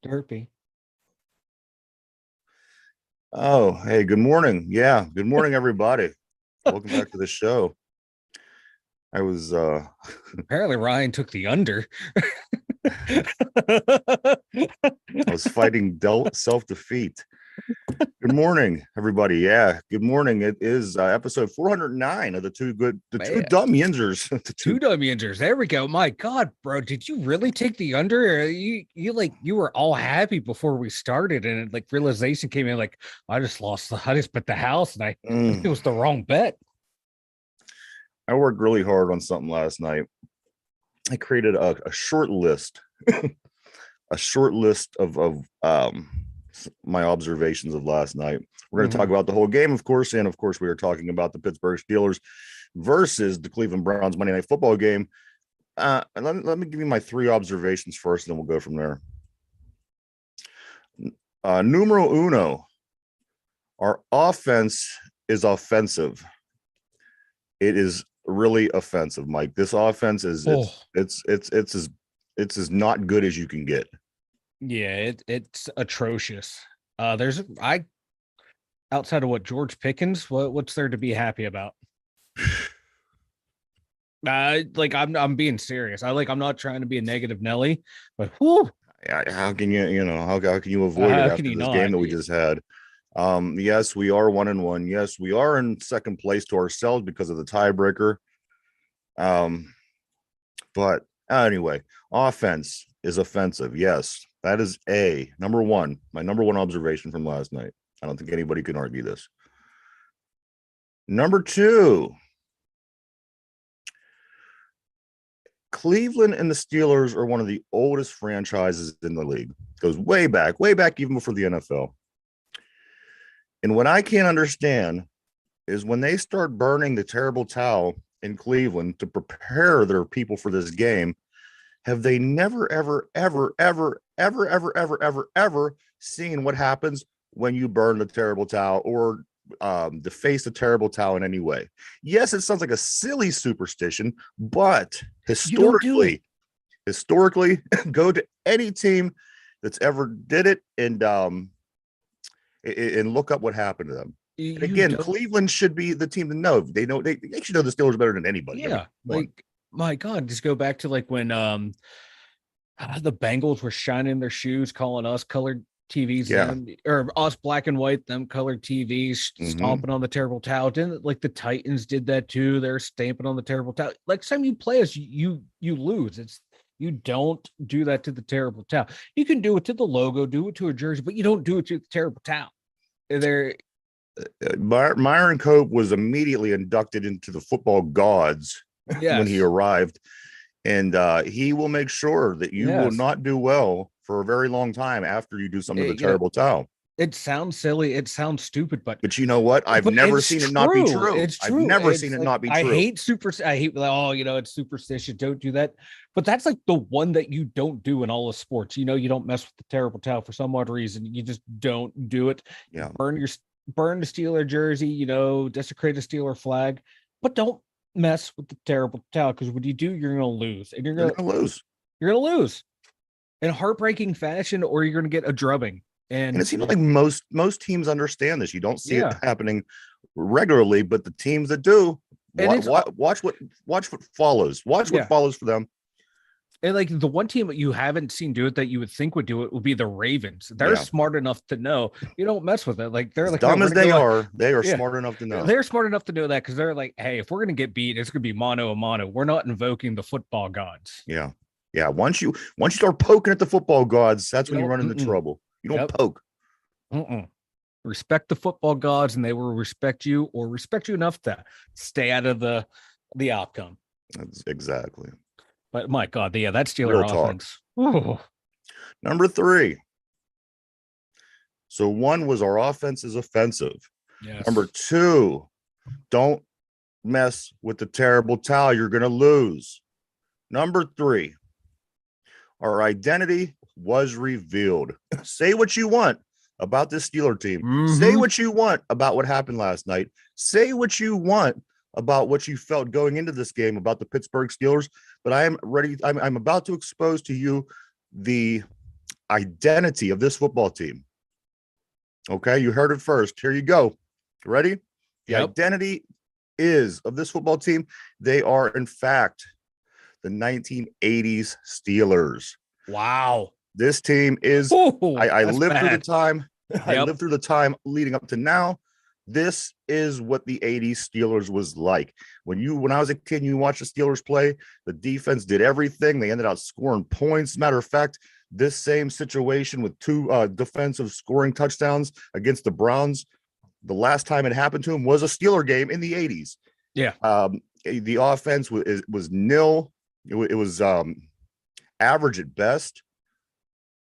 Derpy. Oh, hey, good morning. Yeah, good morning, everybody. Welcome back to the show. I was Apparently Ryan took the under. I was fighting self-defeat. Good morning, everybody. Yeah, good morning. It is episode 409 of the two Man. Dumb Yinzers. Two Dum Yinzers. There we go. My God, bro, did you really take the under? Or you were all happy before we started, and like realization came in, like I just bet the house, and it was the wrong bet. I worked really hard on something last night. I created a short list, a short list of my observations of last night. We're going to talk about the whole game, of course, and of course we are talking about the Pittsburgh Steelers versus the Cleveland Browns Monday Night Football game. Let me give you my three observations first, and then we'll go from there. Numero uno, our offense is offensive. It is really offensive, Mike. This offense is it's as not good as you can get. Yeah, it's atrocious. Outside of what George Pickens, what's there to be happy about? I'm being serious. I'm not trying to be a negative Nelly, but whoo. How can how can you avoid it after this game that we just had? Yes, we are 1-1. Yes, we are in second place to ourselves because of the tiebreaker. But anyway, offense is offensive. Yes, that is number one. My number one observation from last night. I don't think anybody can argue this. Number two, Cleveland and the Steelers are one of the oldest franchises in the league. It goes way back even before the NFL. And what I can't understand is when they start burning the terrible towel in Cleveland to prepare their people for this game, have they never, ever, ever, ever, ever, ever, ever, ever, ever seen what happens when you burn the terrible towel or deface the terrible towel in any way? Yes, it sounds like a silly superstition, but historically, go to any team that's ever did it and look up what happened to them. And again, Cleveland should be the team to know. They should know the Steelers better than anybody. Yeah, my God, just go back to when the Bengals were shining their shoes, calling us colored TVs, or us black and white, them colored TVs, stomping on the terrible towel. Didn't the Titans did that too? They're stamping on the terrible towel. Time you play us, you lose. You don't do that to the terrible towel. You can do it to the logo, do it to a jersey, but you don't do it to the terrible towel. Myron Cope was immediately inducted into the football gods when he arrived, and he will make sure that you will not do well for a very long time after you do something to the terrible towel. It sounds silly, it sounds stupid, but you know what? I've never seen it not be true. It's true. I've never seen it not be true. I hate it's superstitious. Don't do that. But that's the one that you don't do in all of sports. You don't mess with the terrible towel for some odd reason. You just don't do it. Yeah. Burn the Steeler jersey, desecrate a Steeler flag, but don't mess with the terrible towel, because when you do, you're going to lose. And you're going to lose. You're going to lose in heartbreaking fashion, or you're going to get a drubbing. And it seems like most teams understand this. You don't see it happening regularly, but the teams that do, watch what follows. Watch what follows for them. And the one team that you haven't seen do it that you would think would do it would be the Ravens. They're smart enough to know you don't mess with it. They're as dumb as they are smart enough to know. They're smart enough to know that, because they're hey, if we're gonna get beat, it's gonna be mano a mano. We're not invoking the football gods. Yeah. Once you start poking at the football gods, that's when you run into trouble. You don't poke. Respect the football gods, and they will respect you, or respect you enough to stay out of the outcome. That's exactly. But my God, that Steeler offense. Number three. So one was our offense is offensive. Yes. Number two, don't mess with the terrible towel. You're going to lose. Number three, our identity was revealed. Say what you want about this Steeler team. Say what you want about what happened last night. Say what you want about what you felt going into this game about the Pittsburgh Steelers, but I am ready. I'm about to expose to you the identity of this football team. Okay, you heard it first. Here you go. Ready? The identity is of this football team. They are, in fact, the 1980s Steelers. Wow. This team is. I lived through the time. I lived through the time leading up to now. This is what the 80s Steelers was like. When I was a kid, you watched the Steelers play, the defense did everything. They ended up scoring points. Matter of fact, this same situation with two defensive scoring touchdowns against the Browns, the last time it happened to them was a Steeler game in the 80s. Yeah. The offense was nil. It was average at best.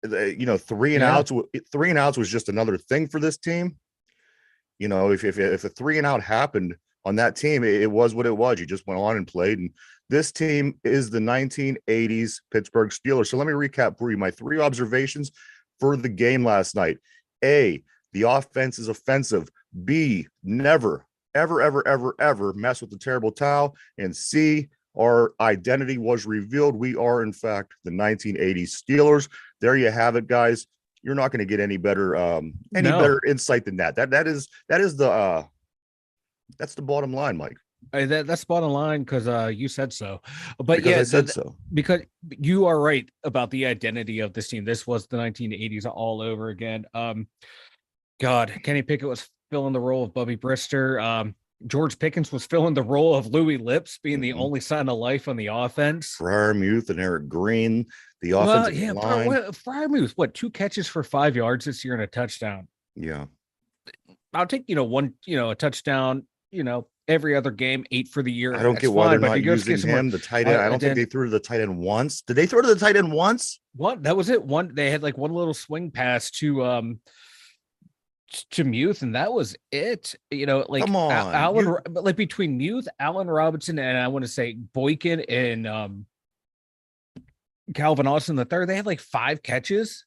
Three and outs was just another thing for this team. If a 3 and out happened on that team, it was what it was. You just went on and played. And this team is the 1980s Pittsburgh Steelers. So let me recap for you my 3 observations for the game last night. A, the offense is offensive. B, never, ever, ever, ever, ever mess with the terrible towel. And C, our identity was revealed. We are, in fact, the 1980s Steelers. There you have it, guys. You're not going to get any better better insight than that. That is the that's the bottom line, Mike. That's the bottom line because you said so. But because I said so. Because you are right about the identity of this team. This was the 1980s all over again. God, Kenny Pickett was filling the role of Bubby Brister. George Pickens was filling the role of Louis Lips, being the only sign of life on the offense. Freiermuth and Eric Green, the offensive line. Freiermuth, 2 catches for 5 yards this year and a touchdown. Yeah. I'll take, one, a touchdown, every other game, 8 for the year. I don't get why they're not using him, the tight end. I don't think they threw to the tight end once. Did they throw to the tight end once? What? That was it. They had one little swing pass to Muth, and that was it. Come on, Allen, between Muth, Allen Robinson, and I want to say Boykin and Calvin Austin III, they had 5 catches,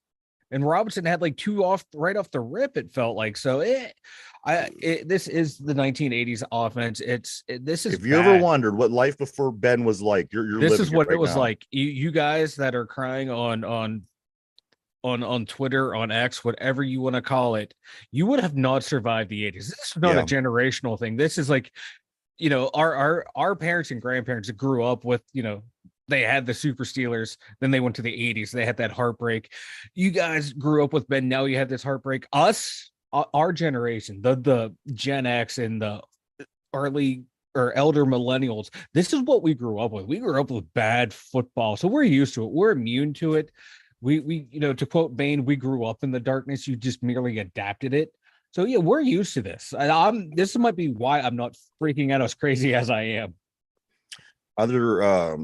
and Robinson had 2 right off the rip. It felt like so. This is the 1980s offense. This is. If you ever wondered what life before Ben was like, you're this is what it was now. like. You guys that are crying on Twitter, on X, whatever you want to call it, you would have not survived the 80s. This is not a generational thing. This is our parents and grandparents that grew up with, they had the Super Steelers, then they went to the 80s. They had that heartbreak. You guys grew up with Ben. Now you have this heartbreak. Us, our generation, the Gen X and the early or elder millennials, this is what we grew up with. We grew up with bad football. So we're used to it. We're immune to it. We to quote Bane, we grew up in the darkness. You just merely adapted it. So yeah, we're used to this. This might be why I'm not freaking out as crazy as I am. Other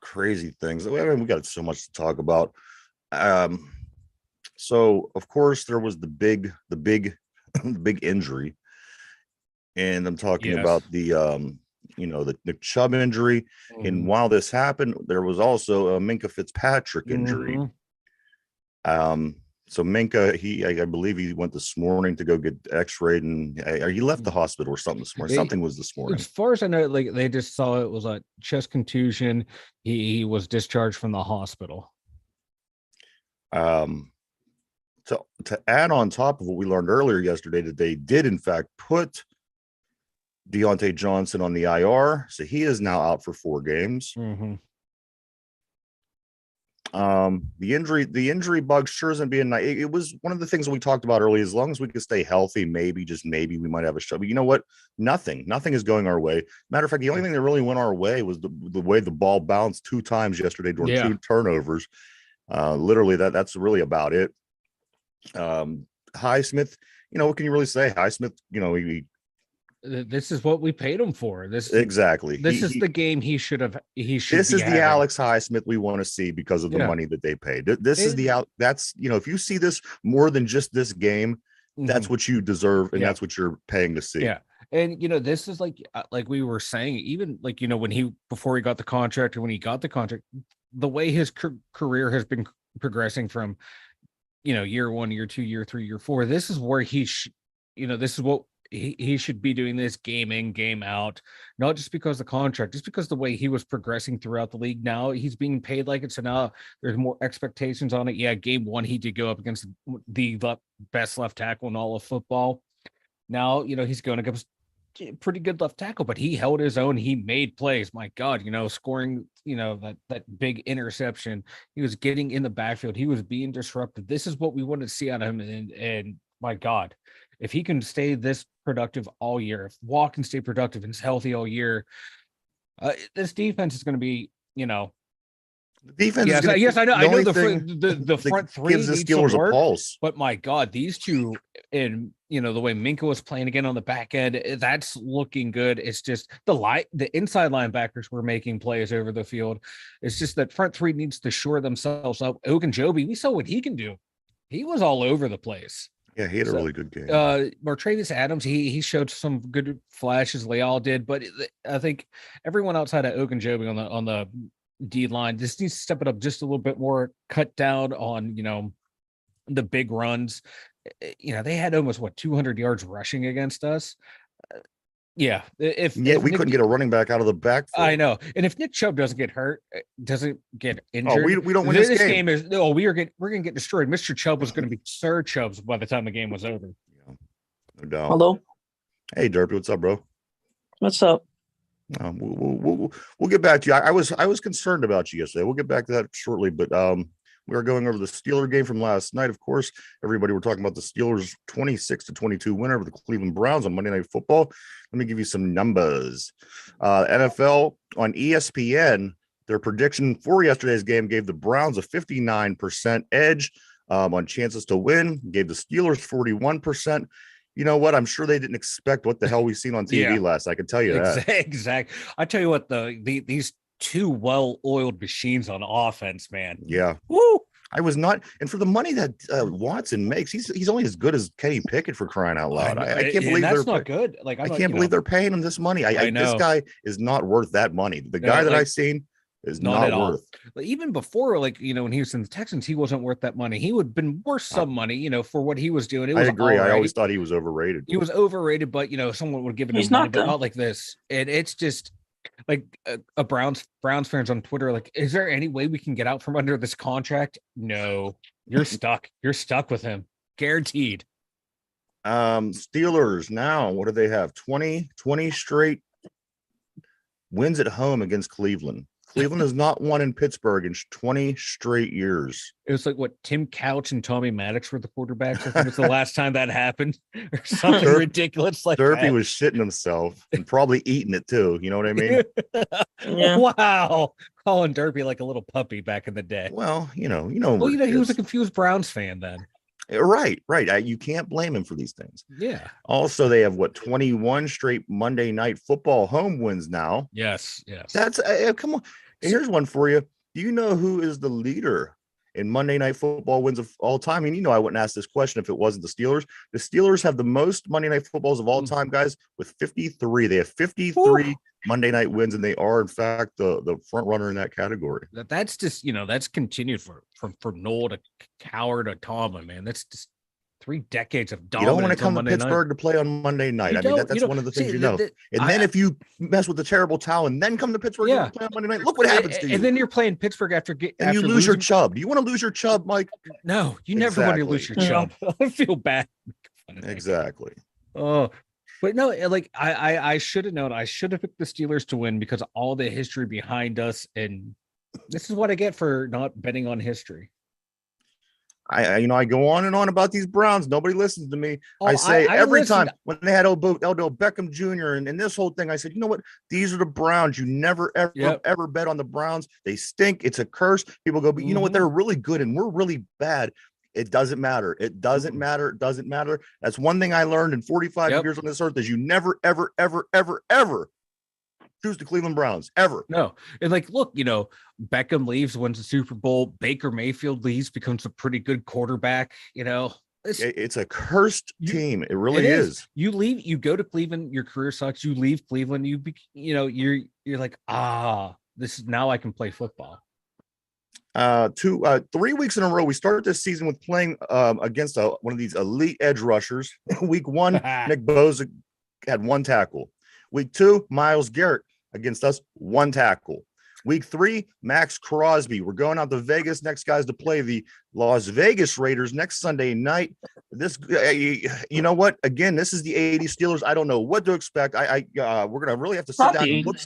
crazy things. I mean, we got so much to talk about. So of course there was the big injury, and I'm talking about the Nick Chubb injury. And while this happened, there was also a Minkah Fitzpatrick injury. So Minkah, I believe he went this morning to go get x-rayed, and he left the hospital or something this morning. Something was this morning. As far as I know, they just saw it was a chest contusion. He was discharged from the hospital. To add on top of what we learned earlier yesterday, that they did in fact put Deontay Johnson on the IR, so he is now out for 4 games. The injury bug sure isn't being nice. It was one of the things we talked about earlier. As long as we could stay healthy, maybe, just maybe, we might have a show. But you know what? Nothing is going our way. Matter of fact, the only thing that really went our way was the way the ball bounced 2 times yesterday during 2 turnovers. Literally, that's really about it. Highsmith, what can you really say? Highsmith, this is what we paid him for. This exactly. This is the game he should. This is the Alex Highsmith we want to see because of the money that they paid. This is that's if you see this more than just this game, that's what you deserve, and that's what you're paying to see. Yeah. And this is like we were saying, even when before he got the contract, or when he got the contract, the way his career has been progressing from year 1, year 2, year 3, year 4, this is where this is what he should be doing this game in, game out, not just because the contract, just because the way he was progressing throughout the league. Now he's being paid like it. So now there's more expectations on it. Yeah, game one, he did go up against the best left tackle in all of football. Now, he's going against pretty good left tackle, but he held his own. He made plays. My God, scoring, that big interception. He was getting in the backfield. He was being disruptive. This is what we want to see out of him. And my God, if he can stay this productive all year, if Watt can stay productive and is healthy all year, this defense is going to be, the defense. Yes, I know. I know the front three gives the Steelers a pulse, but my God, these two, and the way Minka was playing again on the back end, that's looking good. It's just the inside linebackers were making plays over the field. It's just that front three needs to shore themselves up. Ogunjobi, we saw what he can do. He was all over the place. Yeah, he had a really good game. Martravius Adams, he showed some good flashes. Leal did, but I think everyone outside of Ogunjobi on the D line just needs to step it up just a little bit more, cut down on the big runs. They had almost 200 yards rushing against us. If we couldn't get a running back out of the backfield. I know. And if Nick Chubb doesn't get hurt, doesn't get injured, we don't win this game. We're gonna get destroyed. Mr. Chubb was gonna be Sir Chubbs by the time the game was over. Yeah, no doubt. Hello. Hey Derpy, what's up, bro? What's up? We'll get back to you. I was concerned about you yesterday. We'll get back to that shortly, but we are going over the Steeler game from last night. Of course, everybody, we're talking about the Steelers 26-22 win over the Cleveland Browns on Monday Night Football. Let me give you some numbers. NFL on ESPN, their prediction for yesterday's game gave the Browns a 59% edge on chances to win, gave the Steelers 41%. You know what? I'm sure they didn't expect what the hell we seen on TV last. I can tell you that. Exactly. I tell you what, these two well-oiled machines on offense, man. Yeah. Woo! I was not, and for the money that Watson makes, he's only as good as Kenny Pickett, for crying out loud. I can't believe that's not good. Like I can't believe they're paying him this money. I know. This guy is not worth that money. The guy that I've seen is not worth. But even before, when he was in the Texans, he wasn't worth that money. He would have been worth some money, for what he was doing. I agree. I always thought he was overrated. He was overrated, but someone would give him money, but not like this. And it's just like a Browns fans on Twitter, like, is there any way we can get out from under this contract? No, you're stuck. You're stuck with him, guaranteed. Steelers now, what do they have? 20 straight wins at home against Cleveland. Cleveland has not won in Pittsburgh in 20 straight years. It was like Tim Couch and Tommy Maddox were the quarterbacks. I think it's the last time that happened, or something ridiculous like Derpy that. was shitting himself and probably eating it too. You know what I mean? Yeah. Wow, calling Derpy like a little puppy back in the day. Well, he was a confused Browns fan then. Right. You can't blame him for these things. Yeah. Also, they have 21 straight Monday Night Football home wins now. Yes. That's come on. Here's one for you. Do you know who is the leader in Monday Night Football wins of all time? I mean, I wouldn't ask this question if it wasn't the Steelers. The Steelers have the most Monday Night Footballs of all time, guys, with 53. They have 53 Monday night wins, and they are, in fact, the front runner in that category. That's just, that's continued from Noel to Coward to Tomlin, man. That's just 3 decades of dominance. You don't want to come to Pittsburgh to play on Monday night. I mean, that's one of the things then if you mess with the terrible towel and then come to Pittsburgh to play on Monday night, look what happens to you. And then you're playing Pittsburgh after you lose your Chubb. Do you want to lose your Chubb, Mike? No, you never want to lose your Chubb. I feel bad. Exactly. Oh, but no, like I should have known. I should have picked the Steelers to win because of all the history behind us, and this is what I get for not betting on history. I go on and on about these Browns. Nobody listens to me. I say every time when they had Odell Beckham Jr. and this whole thing, I said, you know what? These are the Browns. You never, ever bet on the Browns. They stink. It's a curse. People go, but you know what? They're really good and we're really bad. It doesn't matter. It doesn't matter. It doesn't matter. That's one thing I learned in 45 years on this earth is you never, ever, ever, ever, ever choose the Cleveland Browns ever. No. And look, Beckham leaves, wins the Super Bowl. Baker Mayfield leaves, becomes a pretty good quarterback. It's a cursed team. It really is. You leave, you go to Cleveland, your career sucks. You leave Cleveland, you're like, this is now I can play football. 3 weeks in a row. We started this season with playing against one of these elite edge rushers. Week 1, Nick Bosa had 1 tackle. Week 2, Myles Garrett against us, 1 tackle. Week 3, Max Crosby. We're going out to Vegas. Next guys to play the Las Vegas Raiders next Sunday night. This, you know what? Again, this is the 80 Steelers. I don't know what to expect. We're gonna really have to sit down and look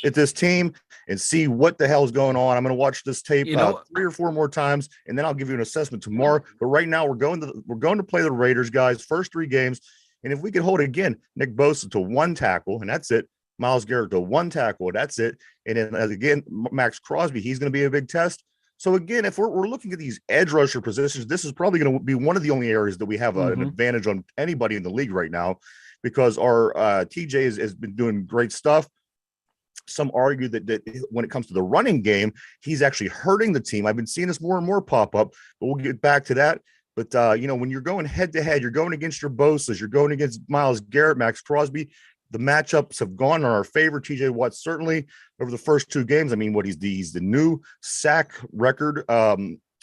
at this team and see what the hell is going on. I'm gonna watch this tape 3 or 4 more times, and then I'll give you an assessment tomorrow. But right now, we're going to play the Raiders, guys. First 3 games, and if we could hold again, Nick Bosa to 1 tackle, and that's it. Myles Garrett to 1 tackle, that's it. And then again, Max Crosby, he's going to be a big test. So again, if we're looking at these edge rusher positions, this is probably going to be one of the only areas that we have an advantage on anybody in the league right now, because our TJ has been doing great stuff. Some argue that when it comes to the running game, he's actually hurting the team. I've been seeing this more and more pop up, but we'll get back to that. But, when you're going head to head, you're going against your Bosas, you're going against Myles Garrett, Max Crosby. The matchups have gone in our favor. TJ Watt certainly over the first 2 games. I mean, he's the new sack record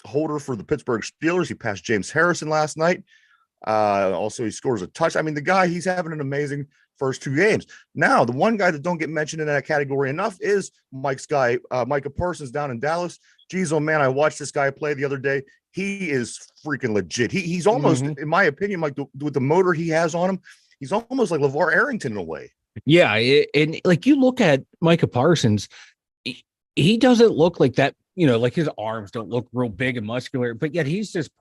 holder for the Pittsburgh Steelers. He passed James Harrison last night. Also, he scores a touch. I mean, the guy, he's having an amazing first 2 games. Now, the one guy that don't get mentioned in that category enough is Micah Parsons down in Dallas. Geez, oh man, I watched this guy play the other day. He is freaking legit. He's almost, in my opinion, like with the motor he has on him, he's almost like LeVar Arrington in a way. Yeah, and like you look at Micah Parsons, he doesn't look like that. Like his arms don't look real big and muscular, but yet he's just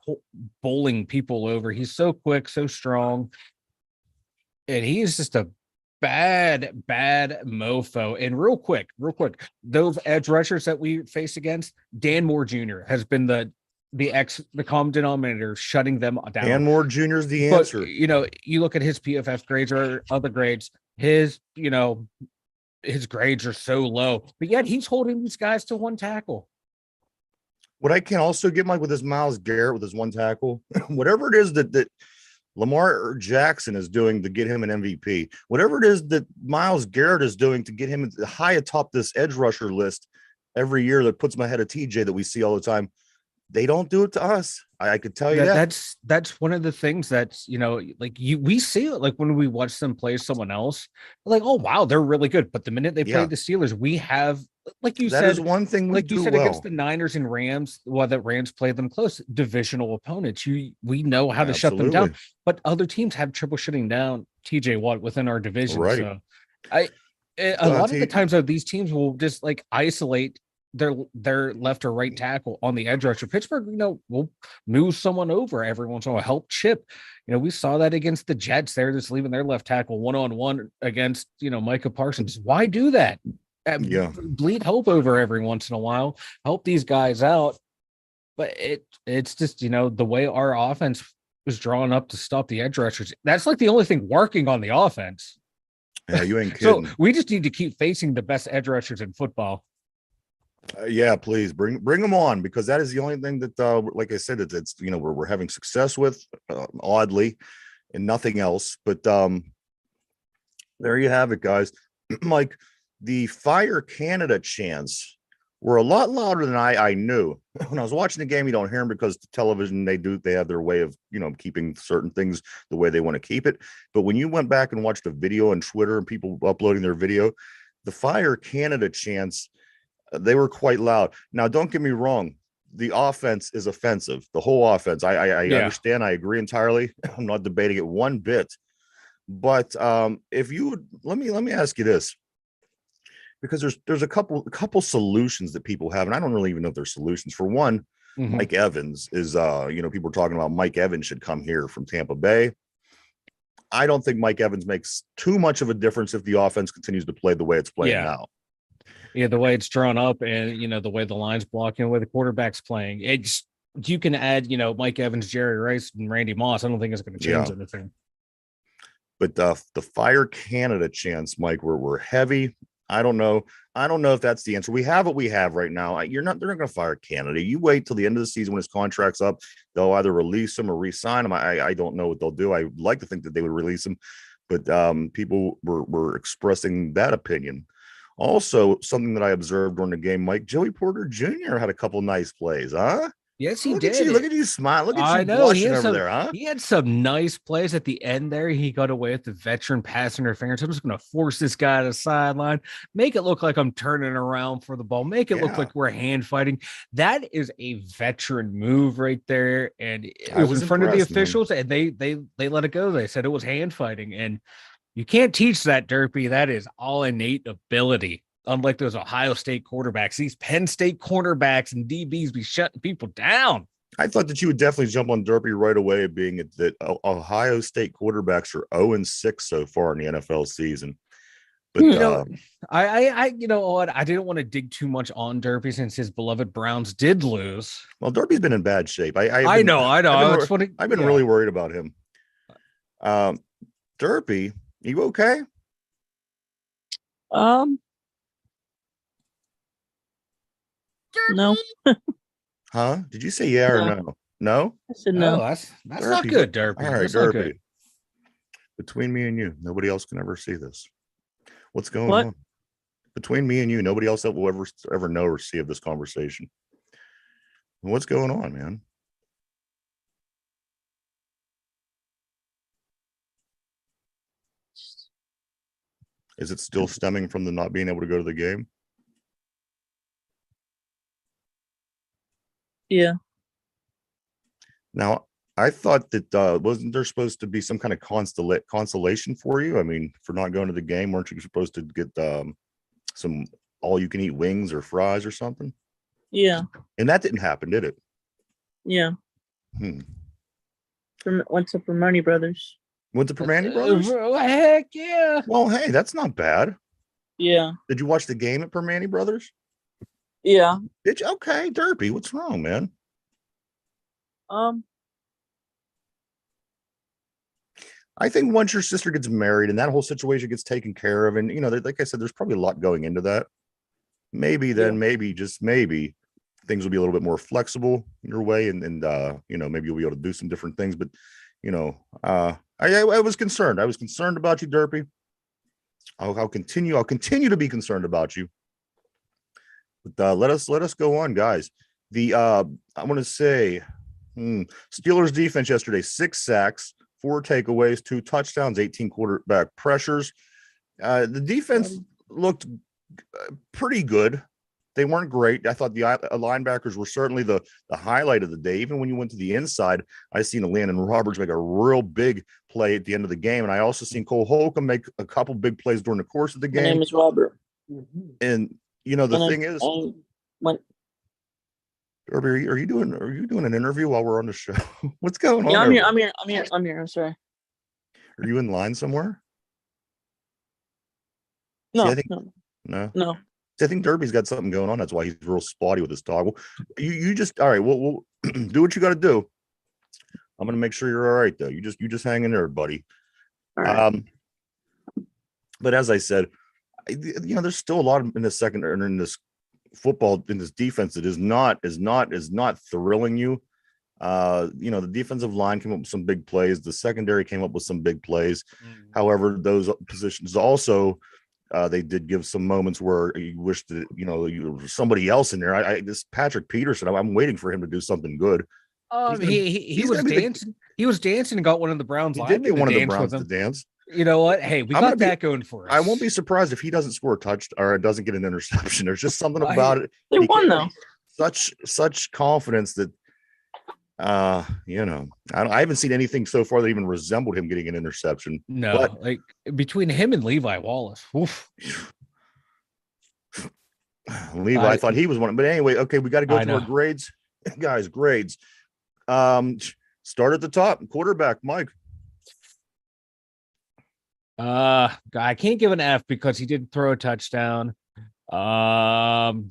bowling people over. He's so quick, so strong, and he is just a bad mofo. And real quick, those edge rushers that we face against, Dan Moore Jr. has been the common denominator, shutting them down. Dan Moore Jr. is the answer. But, you look at his PFF grades or other grades, his grades are so low, but yet he's holding these guys to 1 tackle. What I can also get, Mike, with this Myles Garrett with his 1 tackle, whatever it is that Lamar Jackson is doing to get him an MVP, whatever it is that Myles Garrett is doing to get him high atop this edge rusher list every year that puts him ahead of TJ that we see all the time, they don't do it to us. I could tell you that's one of the things that's, we see it like when we watch them play someone else, like, oh wow, they're really good. But the minute they play the Steelers, we have, like you said, that is one thing we do well against the Niners and Rams. Well, the Rams played them close, divisional opponents. We know how to shut them down, but other teams have trouble shutting down TJ Watt within our division. Right. So a lot of the times though, these teams will just like isolate their left or right tackle on the edge rusher. Pittsburgh, will move someone over every once in a while, help chip. We saw that against the Jets. They're just leaving their left tackle one-on-one against, Micah Parsons. Why do that? Bleed hope over every once in a while, help these guys out. But it's just, the way our offense was drawn up to stop the edge rushers. That's like the only thing working on the offense. Yeah, you ain't kidding. So we just need to keep facing the best edge rushers in football. Please bring them on, because that is the only thing that, like I said, it's we're having success with, oddly, and nothing else. But there you have it, guys. Like the Fire Canada chants were a lot louder than I knew. When I was watching the game, you don't hear them because the television, they have their way of keeping certain things the way they want to keep it. But when you went back and watched a video on Twitter and people uploading their video, the Fire Canada chants, they were quite loud. Now, don't get me wrong. The offense is offensive. The whole offense. I understand. I agree entirely. I'm not debating it one bit. But if you would, let me ask you this, because there's a couple solutions that people have, and I don't really even know if they're solutions. For one, Mike Evans is people are talking about Mike Evans should come here from Tampa Bay. I don't think Mike Evans makes too much of a difference if the offense continues to play the way it's playing now. Yeah, the way it's drawn up, and the way the line's blocking, the way the quarterback's playing, you can add Mike Evans, Jerry Rice, and Randy Moss. I don't think it's going to change anything. But the Fire Canada chants, Mike, we're heavy. I don't know if that's the answer. We have what we have right now. They're not going to fire Canada. You wait till the end of the season when his contract's up. They'll either release him or re-sign him. I don't know what they'll do. I would like to think that they would release him, but people were expressing that opinion Also, something that I observed during the game, Mike, Joey Porter Jr. had a couple nice plays, huh? Yes, he Look did. at you. Look at you smile. Look at I you know blushing over there, huh? he had some nice plays at the end there. He got away with the veteran pass interference. I'm just going to force this guy to the sideline, make it look like I'm turning around for the ball, make it look like we're hand fighting. That is a veteran move right there, and it was in front of the officials, man. And they let it go. They said it was hand fighting, and you can't teach that, Derpy. That is all innate ability. Unlike those Ohio State quarterbacks, these Penn State cornerbacks and DBs be shutting people down. I thought that you would definitely jump on Derpy right away, being that Ohio State quarterbacks are 0-6 so far in the NFL season. But you know, I you know what? I didn't want to dig too much on Derpy since his beloved Browns did lose. Well, Derpy's been in bad shape. I know. I've been really worried about him. Derpy, you okay? No. Huh? Did you say yeah or no? No? I said no. That's not good, Derpy. All right, that's Derpy. Between me and you, nobody else can ever see this. What's going on? Between me and you, nobody else that will ever know or see of this conversation. What's going on, man? Is it still stemming from the not being able to go to the game? Yeah. Now, I thought that wasn't there supposed to be some kind of consolation for you? I mean, for not going to the game, weren't you supposed to get some all-you-can-eat wings or fries or something? Yeah. And that didn't happen, did it? Yeah. Went to Permani Brothers. Went to Permani Brothers? Heck yeah. Well, hey, that's not bad. Yeah. Did you watch the game at Permani Brothers? Yeah. Did you? Okay, Derpy, what's wrong, man? I think once your sister gets married and that whole situation gets taken care of, and like I said, there's probably a lot going into that. Maybe just maybe things will be a little bit more flexible in your way, and maybe you'll be able to do some different things. But I was concerned. I was concerned about you, Derpy. I'll continue to be concerned about you. But let us go on, guys. I want to say Steelers defense yesterday, 6 sacks, 4 takeaways, 2 touchdowns, 18 quarterback pressures. The defense looked pretty good. They weren't great. I thought the linebackers were certainly the highlight of the day. Even when you went to the inside, I seen Landon Roberts make a real big play at the end of the game. And I also seen Cole Holcomb make a couple big plays during the course of the game. My name is Robert. And the thing is, are you doing an interview while we're on the show? What's going on? Yeah, I'm here. I'm sorry. Are you in line somewhere? No, See, no. See, I think Derpy's got something going on. That's why he's real spotty with his toggle. You just all right. We'll do what you got to do. I'm gonna make sure you're all right though. You just hang in there, buddy. All right. But as I said, there's still a lot in this second or in this football in this defense that is not thrilling you. The defensive line came up with some big plays. The secondary came up with some big plays. However, those positions also they did give some moments where you wish that you were somebody else in there. This Patrick Peterson, I'm waiting for him to do something good. He was dancing. He was dancing and got one of the Browns. He did get one of the Browns to dance. You know what? Hey, we got that going for us. I won't be surprised if he doesn't score a touchdown or doesn't get an interception. There's just something about it. They won though. Such confidence that I haven't seen anything so far that even resembled him getting an interception. No, like between him and Levi Wallace. Oof. Levi thought he was one, but anyway, okay, we got to go through our grades, guys. Grades. Start at the top. Quarterback, Mike. I can't give an F because he didn't throw a touchdown. D-. I'm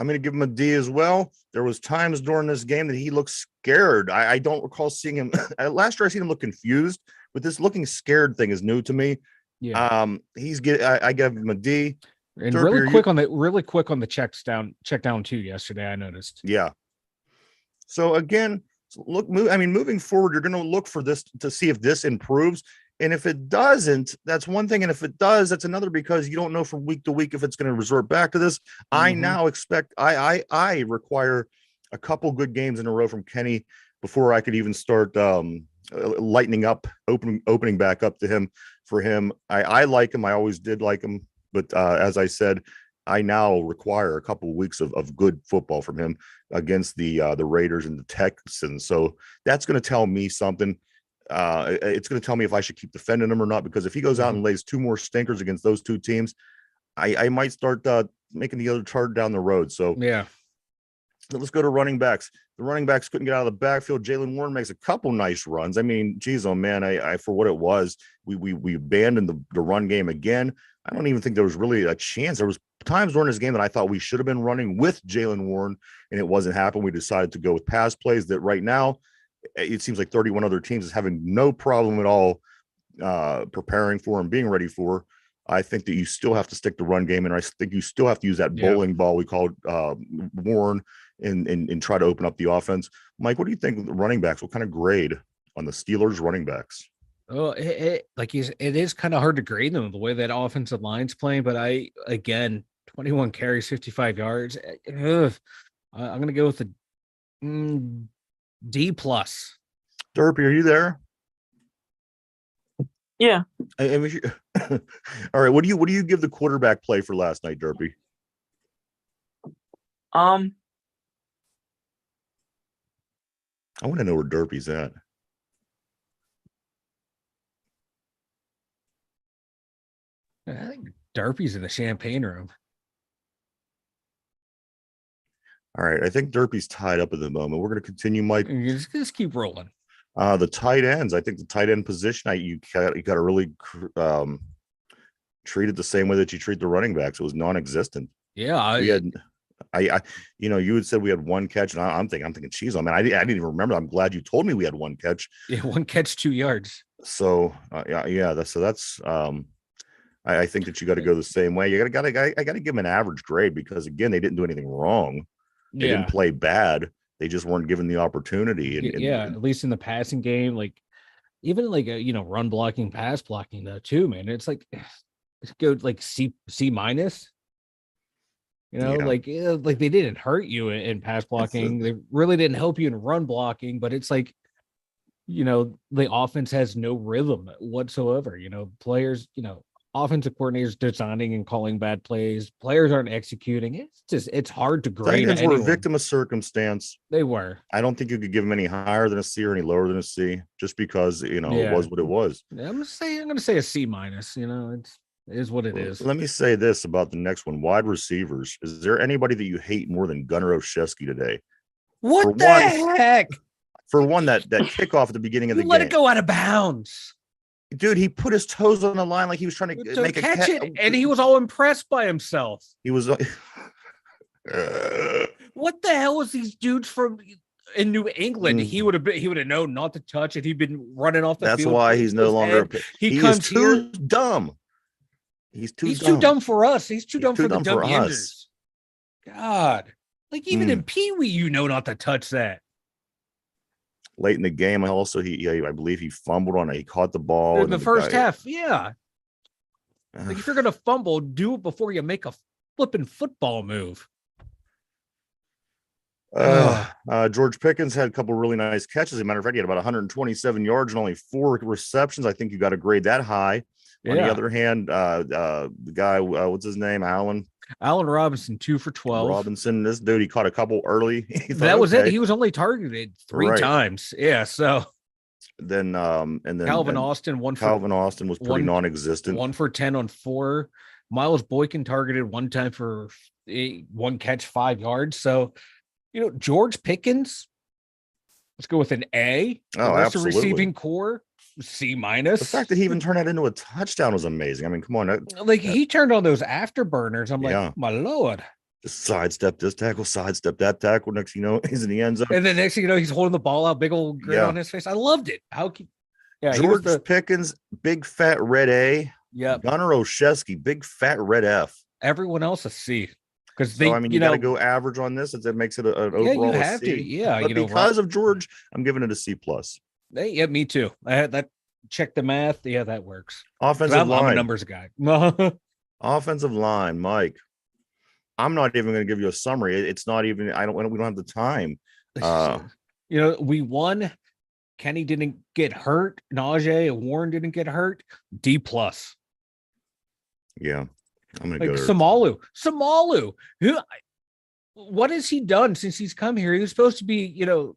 going to give him a D as well. There was times during this game that he looked scared. I don't recall seeing him last year. I seen him look confused, but this looking scared thing is new to me. Yeah. I gave him a D. And really quick on the check down too yesterday, I noticed. Yeah. So again, moving forward, you're going to look for this to see if this improves. And if it doesn't, that's one thing. And if it does, that's another, because you don't know from week to week if it's going to resort back to this. I now expect, I require a couple good games in a row from Kenny before I could even start lightening up, opening back up to him. For him, I like him. I always did like him. But as I said, I now require a couple of weeks of good football from him against the Raiders and the Texans. So that's going to tell me something. It's going to tell me if I should keep defending him or not, because if he goes out and lays 2 more stinkers against those 2 teams, I might start making the other chart down the road. So yeah, let's go to running backs. The running backs couldn't get out of the backfield. Jalen Warren makes a couple nice runs. I mean, geez, oh man, I for what it was, we abandoned the run game again. I don't even think there was really a chance. There was times during this game that I thought we should have been running with Jalen Warren, and it wasn't happening. We decided to go with pass plays that right now, it seems like 31 other teams is having no problem at all preparing for and being ready for. I think that you still have to stick to run game, and I think you still have to use that bowling ball we called Warren and try to open up the offense. Mike, what do you think of the running backs? What kind of grade on the Steelers running backs? Oh, it is kind of hard to grade them the way that offensive line's playing. But 21 carries, 55 yards. I'm going to go with a D plus. Derpy, are you there? Yeah. I mean, all right. What do you give the quarterback play for last night, Derpy? Um. I want to know where Derpy's at. I think Derpy's in the champagne room. All right. I think Derpy's tied up at the moment. We're going to continue, Mike. You just keep rolling. The tight ends. I think the tight end position, you got to really treat it the same way that you treat the running backs. It was non-existent. Yeah, we had. You had said we had 1 catch, and I'm thinking, geez, man, I didn't even remember. I'm glad you told me we had 1 catch. Yeah, 1 catch, 2 yards. So that's. I think that you got to go the same way. I got to give them an average grade, because again, they didn't do anything wrong. They didn't play bad. They just weren't given the opportunity. And at least in the passing game, even run blocking, pass blocking though too, man. It's go C minus. Like they didn't hurt you in pass blocking. They really didn't help you in run blocking, but it's the offense has no rhythm whatsoever. Players, offensive coordinators designing and calling bad plays. Players aren't executing. It's hard to grade. Titans were a victim of circumstance. They were. I don't think you could give them any higher than a C or any lower than a C, just because it was what it was. I'm gonna say a C minus. It is what it is. Let me say this about the next one: wide receivers. Is there anybody that you hate more than Gunnar Olszewski today? What the heck? For one, that kickoff at the beginning of the game, let it go out of bounds. Dude, he put his toes on the line like he was trying to make catch it, and he was all impressed by himself. He was. What the hell was these dudes from in New England? He would have known not to touch it. He'd been running off the field. That's why he's no longer. He comes too dumb. He's too dumb for us. He's too dumb for the Dum Yinzers. God, even in Pee Wee, not to touch that. Late in the game, I believe he fumbled on it. He caught the ball in the first half. Yeah. If you're going to fumble, do it before you make a flipping football move. George Pickens had a couple really nice catches. As a matter of fact, he had about 127 yards and only 4 receptions. I think you got to grade that high. On the other hand, the guy, what's his name? Allen Robinson, 2 for 12. Robinson, this dude, he caught a couple early. That was it. He was only targeted 3 times. Yeah. So then Calvin Austin, Austin was pretty non-existent. 1 for 10 on 4. Miles Boykin targeted 1 time for 1 catch, 5 yards. So, George Pickens, let's go with an A. Oh, absolutely. The receiving core, C minus. The fact that he even turned that into a touchdown was amazing. I mean, come on. He turned on those afterburners. I'm like, my Lord. Just sidestep this tackle, sidestep that tackle. Next thing you know, he's in the end zone. And then next thing you know, he's holding the ball out, big old grin on his face. I loved it. George Pickens, big fat red A. Yeah. Gunnar Olszewski, big fat red F. Everyone else a C. Because you got to go average on this. That makes it an overall you have C. To. Yeah, but because of George, I'm giving it a C plus. Yeah, me too. That check the math. Yeah, that works. Offensive I'm a line. numbers guy. Offensive line, Mike. I'm not even going to give you a summary. It's not even. We don't have the time. We won. Kenny didn't get hurt. Najee and Warren didn't get hurt. D+. Yeah, I'm gonna like go there. Samalu. What has he done since he's come here? He was supposed to be, you're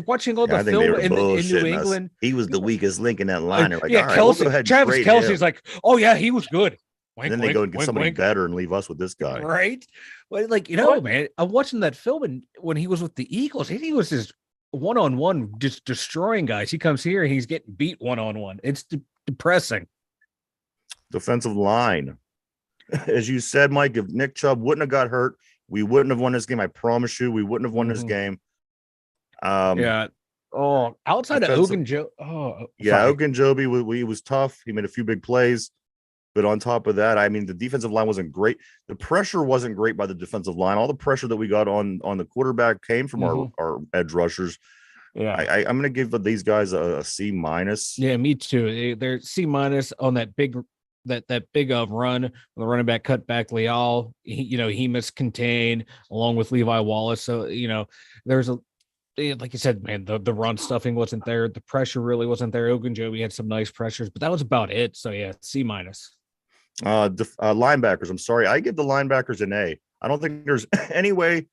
watching all the film in New England. He was the weakest link in that line. Like, yeah, all right, we'll go Travis Kelce's like, oh yeah, he was good. Wink, and then they go and get somebody better and leave us with this guy. Right. Well, man, I'm watching that film, and when he was with the Eagles, he was just one-on-one just destroying guys. He comes here and he's getting beat one-on-one. It's depressing. Defensive line. As you said, Mike, if Nick Chubb wouldn't have got hurt, we wouldn't have won this game. I promise you, we wouldn't have won this game. Yeah. Oh, outside of Ogunjobi. Oh, yeah, Ogunjobi, he was tough. He made a few big plays. But on top of that, I mean, the defensive line wasn't great. The pressure wasn't great by the defensive line. All the pressure that we got on the quarterback came from our edge rushers. Yeah, I'm going to give these guys a C-. Yeah, me too. They're C- on that big run. The running back cut back Leal. He missed contain along with Levi Wallace. So there's like you said, man, the run stuffing wasn't there. The pressure really wasn't there. Ogunjobi had some nice pressures, but that was about it. So yeah, C-. Linebackers. I'm sorry. I give the linebackers an A. I don't think there's any way,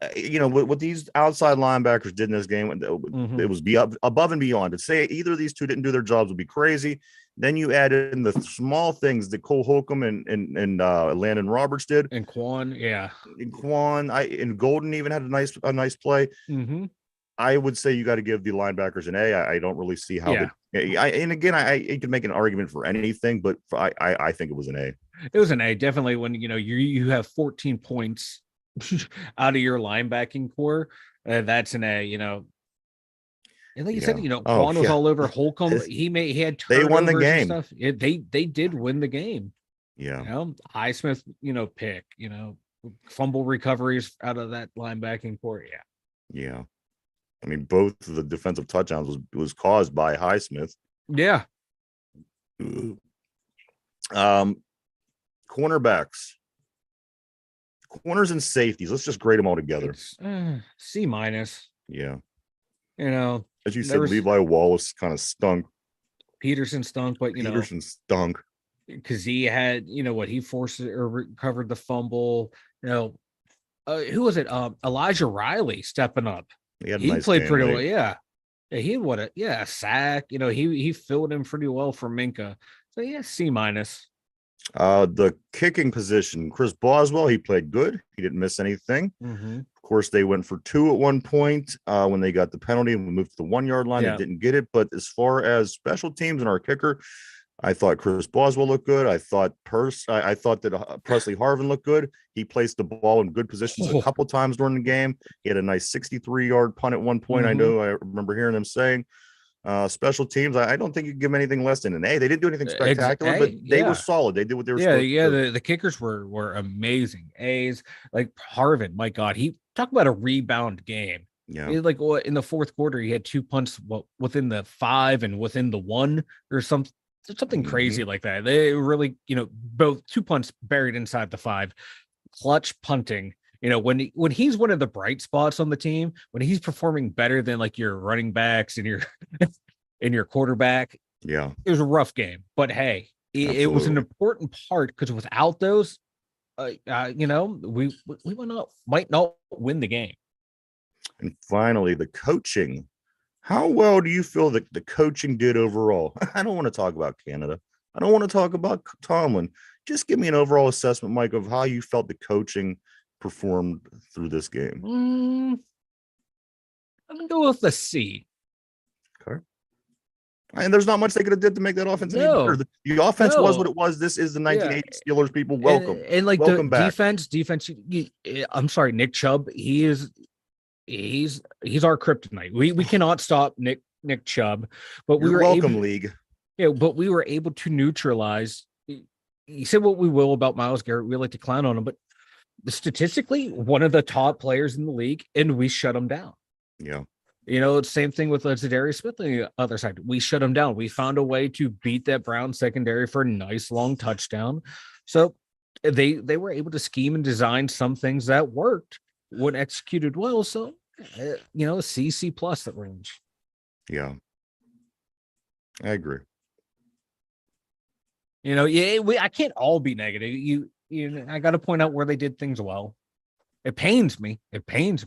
what these outside linebackers did in this game, it was above and beyond. To say either of these two didn't do their jobs would be crazy. Then you add in the small things that Cole Holcomb and Landon Roberts did. And Quan, yeah. And Golden even had a nice play. Mm-hmm. I would say you got to give the linebackers an A. I don't really see how. Yeah. I could make an argument for anything, but I think it was an A. It was an A, definitely. When you have 14 points out of your linebacking core, that's an A. And like you said, Quan was all over Holcomb. He had they won the game. Stuff. They did win the game. Yeah. Highsmith, pick. Fumble recoveries out of that linebacking core. Yeah. Yeah. I mean, both of the defensive touchdowns was caused by Highsmith. Yeah. Cornerbacks, corners and safeties. Let's just grade them all together. C-. Yeah. As you said, Levi Wallace kind of stunk. Peterson stunk, but Peterson stunk because he had, he forced or recovered the fumble. Who was it? Elijah Riley stepping up. He played pretty well. Yeah. He had a sack. He filled in pretty well for Minka. So yeah, C-. The kicking position, Chris Boswell, he played good. He didn't miss anything. Mm-hmm. Of course, they went for 2 at one point when they got the penalty and we moved to the 1 yard line. They didn't get it. But as far as special teams and our kicker, I thought Chris Boswell looked good. I thought that Presley Harvin looked good. He placed the ball in good positions a couple times during the game. He had a nice 63-yard punt at one point. Mm-hmm. I remember hearing them saying. Special teams, I don't think you can give them anything less than an A. They didn't do anything spectacular, but they were solid. They did what they were supposed to do. The kickers were amazing. A's, like Harvin, my God, he talked about a rebound game. Yeah, like in the fourth quarter, he had 2 punts within the 5 and within the 1 or something crazy like that. They really, both 2 punts buried inside the 5, clutch punting. When he's one of the bright spots on the team, when he's performing better than like your running backs and your quarterback, yeah, it was a rough game. But hey, it was an important part because without those, we might not win the game. And finally, the coaching. How well do you feel that the coaching did overall? I don't want to talk about Canada. I don't want to talk about Tomlin. Just give me an overall assessment, Mike, of how you felt the coaching performed through this game. I'm gonna go with the C. Okay. And there's not much they could have did to make that offense any better. The offense was what it was. This is the 1980 Steelers. People, welcome. And like welcome the back. defense. I'm sorry, Nick Chubb. He's our kryptonite. We cannot stop Nick Chubb. But we were welcome, league. Yeah, but we were able to neutralize. You said what we will about Myles Garrett. We like to clown on him, but statistically one of the top players in the league, and we shut him down. Yeah. Same thing with Zadarius Smith on the other side. We shut him down. We found a way to beat that Brown secondary for a nice long touchdown. So they were able to scheme and design some things that worked when executed well. So, CC plus that range. Yeah, I agree. I can't all be negative. I got to point out where they did things well. It pains me. Because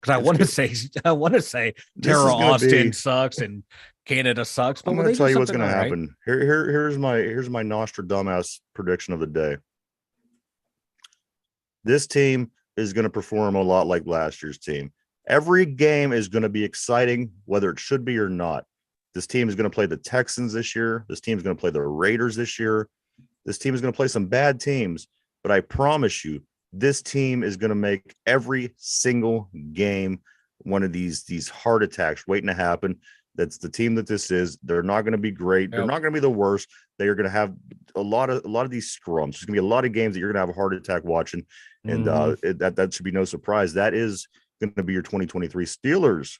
I want to say Tara Austin sucks and Canada sucks. But I'm going to tell you what's going to happen. Here's my Nostradamus prediction of the day. This team is going to perform a lot like last year's team. Every game is going to be exciting, whether it should be or not. This team is going to play the Texans this year. This team is going to play the Raiders this year. This team is going to play some bad teams, but I promise you, this team is going to make every single game one of these heart attacks waiting to happen. That's the team that this is. They're not going to be great. They're not going to be the worst. They are going to have a lot of these scrums. There's going to be a lot of games that you're going to have a heart attack watching, and that should be no surprise. That is going to be your 2023 Steelers.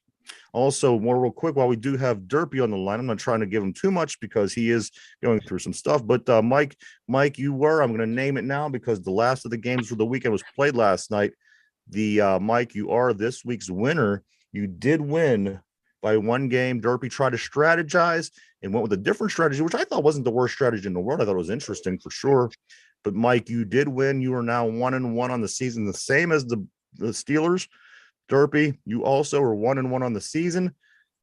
Also, more real quick, while we do have Derpy on the line, I'm not trying to give him too much because he is going through some stuff. But Mike, I'm going to name it now because the last of the games for the weekend was played last night. Mike, you are this week's winner. You did win by one game. Derpy tried to strategize and went with a different strategy, which I thought wasn't the worst strategy in the world. I thought it was interesting for sure. But Mike, you did win. You are now 1-1 on the season, the same as the Steelers. Derpy, you also are 1-1 on the season.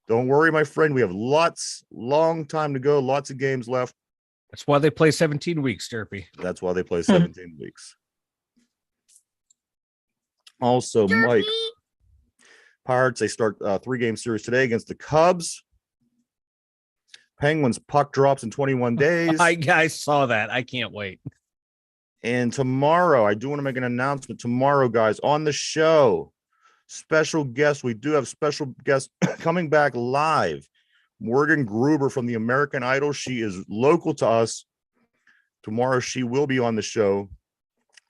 Don't worry, my friend. We have long time to go, lots of games left. That's why they play 17 weeks, Derpy. That's why they play 17 weeks. Also, Derpy. Mike, Pirates, they start a 3-game series today against the Cubs. Penguins, puck drops in 21 days. I saw that. I can't wait. And tomorrow, I do want to make an announcement. Tomorrow, guys, on the show, special guest. We do have special guests coming back live. Morgan Gruber from the American Idol. She is local to us. Tomorrow, she will be on the show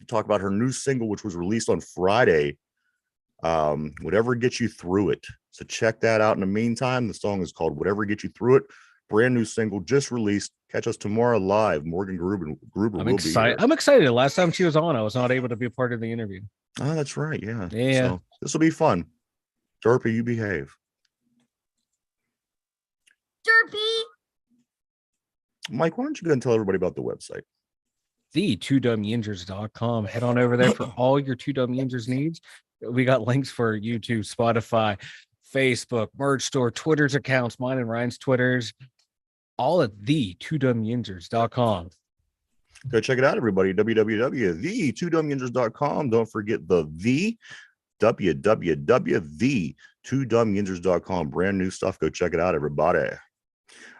to talk about her new single, which was released on Friday. Whatever Gets You Through It. So check that out. In the meantime, the song is called Whatever Gets You Through It. Brand new single just released. Catch us tomorrow live. Morgan Gruber will be here. I'm excited. Last time she was on, I was not able to be a part of the interview. Oh, that's right. Yeah. So this will be fun. Derpy, you behave. Derpy. Mike, why don't you go and tell everybody about the website? The2dumyinzers.com. Head on over there for all your 2Dumb Yinzers needs. We got links for YouTube, Spotify, Facebook, merch store, Twitter's accounts, mine and Ryan's Twitters, all at the2dumyinzers.com. Go check it out, everybody. www.the2dumyinzers.com. Don't forget the www.the2dumyinzers.com. Brand new stuff. Go check it out, everybody.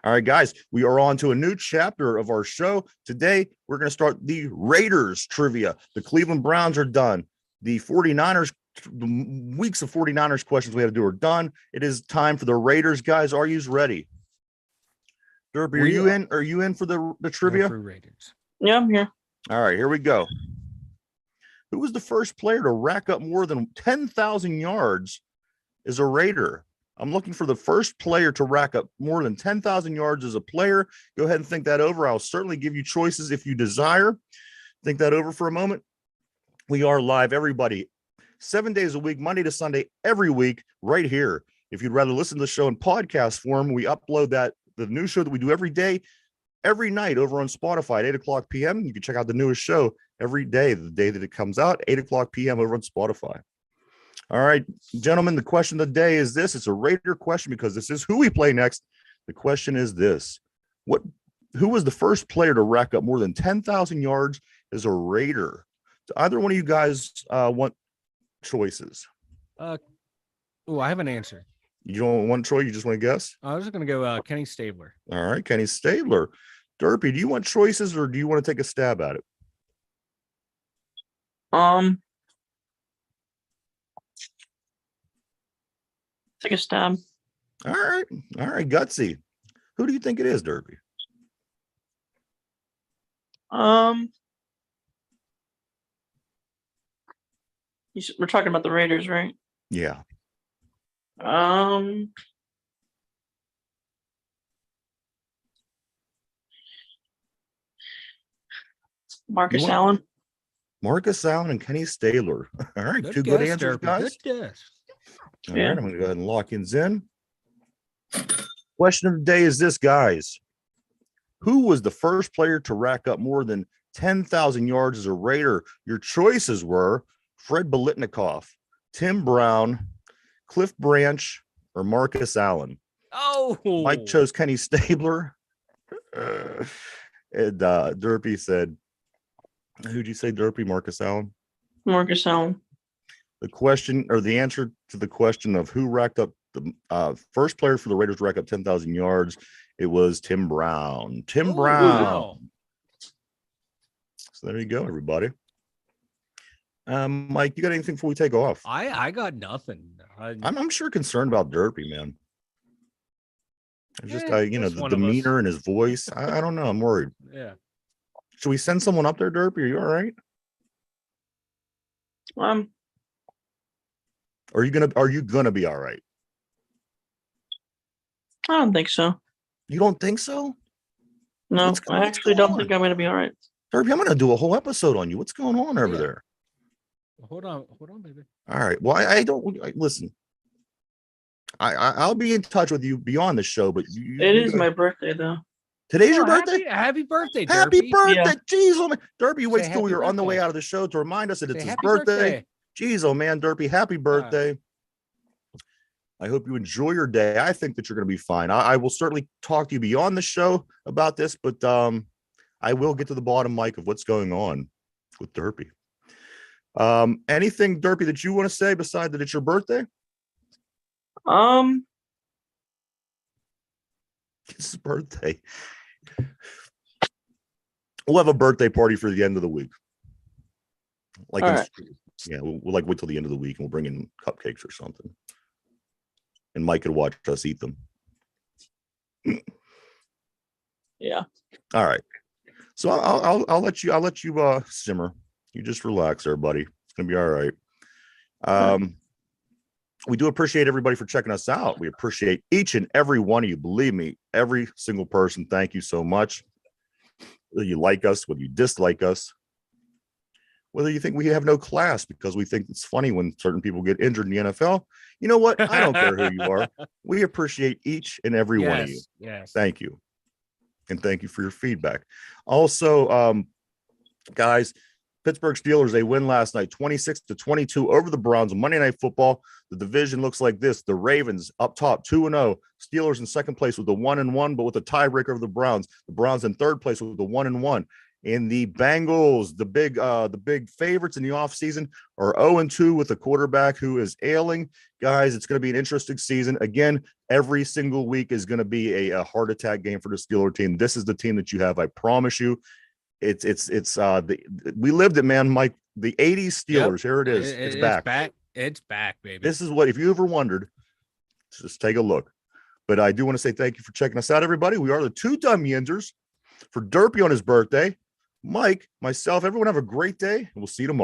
All right, guys, we are on to a new chapter of our show. Today, we're going to start the Raiders trivia. The Cleveland Browns are done. The 49ers, the weeks of 49ers questions we had to do are done. It is time for the Raiders, guys. Are you ready? Derpy, are you in? Are you in for the trivia? For Raiders. Yeah, I'm here. All right, here we go. Who was the first player to rack up more than 10,000 yards as a Raider? I'm looking for the first player to rack up more than 10,000 yards as a player. Go ahead and think that over. I'll certainly give you choices if you desire. Think that over for a moment. We are live, everybody, 7 days a week, Monday to Sunday, every week, right here. If you'd rather listen to the show in podcast form, we upload the new show that we do every day, every night over on Spotify at 8 o'clock p.m. You can check out the newest show every day, the day that it comes out, 8 o'clock p.m. over on Spotify. All right, gentlemen, the question of the day is this. It's a Raider question because this is who we play next. The question is this. Who was the first player to rack up more than 10,000 yards as a Raider? Do either one of you guys want choices? I have an answer. You don't want Troy? You just want to guess? I was just going to go Kenny Stabler. All right, Kenny Stabler. Derpy, do you want choices or do you want to take a stab at it? Take a stab. All right, Gutsy. Who do you think it is, Derpy? We're talking about the Raiders, right? Yeah. Marcus Allen. Marcus Allen and Kenny Stabler. All right, Good two guess, good answers, Derpy. guys. Good guess. All right, I'm going to go ahead and lock in. Question of the day is this, guys. Who was the first player to rack up more than 10,000 yards as a Raider? Your choices were Fred Biletnikoff, Tim Brown, Cliff Branch, or Marcus Allen. Oh, Mike chose Kenny Stabler. And Derpy said, who'd you say, Derpy? Marcus Allen? Marcus Allen. The question, or the answer to the question of who racked up the first player for the Raiders to rack up 10,000 yards, it was Tim Brown. Tim Brown. Wow. So there you go, everybody. Mike, you got anything before we take off? I got nothing. I'm sure concerned about Derpy, man. Just the demeanor and his voice. I don't know. I'm worried. Yeah. Should we send someone up there, Derpy? Are you all right? Are you gonna be all right? I don't think so. You don't think so? No, I actually don't think I'm gonna be all right. Derpy, I'm gonna do a whole episode on you. What's going on over there? Hold on, baby. All right. Well, I don't listen. I'll be in touch with you beyond the show, but it is my birthday though. Today's your birthday? Happy birthday, Derpy. Happy birthday. Yeah. Jeez, oh man. Derpy waits till happy we are on the way birthday. out of the show to remind us that it's Say his happy birthday. Jeez, oh man, Derpy, happy birthday. I hope you enjoy your day. I think that you're going to be fine. I will certainly talk to you beyond the show about this, but I will get to the bottom, Mike, of what's going on with Derpy. Anything, Derpy, that you want to say besides that it's your birthday? It's his birthday. We'll have a birthday party for the end of the week. We'll like wait till the end of the week and we'll bring in cupcakes or something. And Mike could watch us eat them. Yeah. All right. So I'll let you simmer. You just relax there, buddy. It's gonna be all right. We do appreciate everybody for checking us out. We appreciate each and every one of you. Believe me, every single person. Thank you so much. Whether you like us, whether you dislike us, whether you think we have no class because we think it's funny when certain people get injured in the NFL. You know what? I don't care who you are. We appreciate each and every one of you. Yes. Thank you. And thank you for your feedback. Also, guys, Pittsburgh Steelers, they win last night 26-22 over the Browns on Monday Night Football. The division looks like this. The Ravens up top 2-0. Steelers in second place with the 1-1, but with a tiebreaker of the Browns. The Browns in third place with the 1-1. And the Bengals, the big favorites in the offseason, are 0-2 with a quarterback who is ailing. Guys, it's going to be an interesting season. Again, every single week is going to be a heart attack game for the Steelers team. This is the team that you have. I promise you. We lived it, man, Mike. The 80s Steelers. Yep. Here it is. It's back. It's back, baby. This is what, if you ever wondered, just take a look. But I do want to say thank you for checking us out, everybody. We are the two Dum Yinzers. For Derpy on his birthday, Mike, myself, everyone have a great day, and we'll see you tomorrow.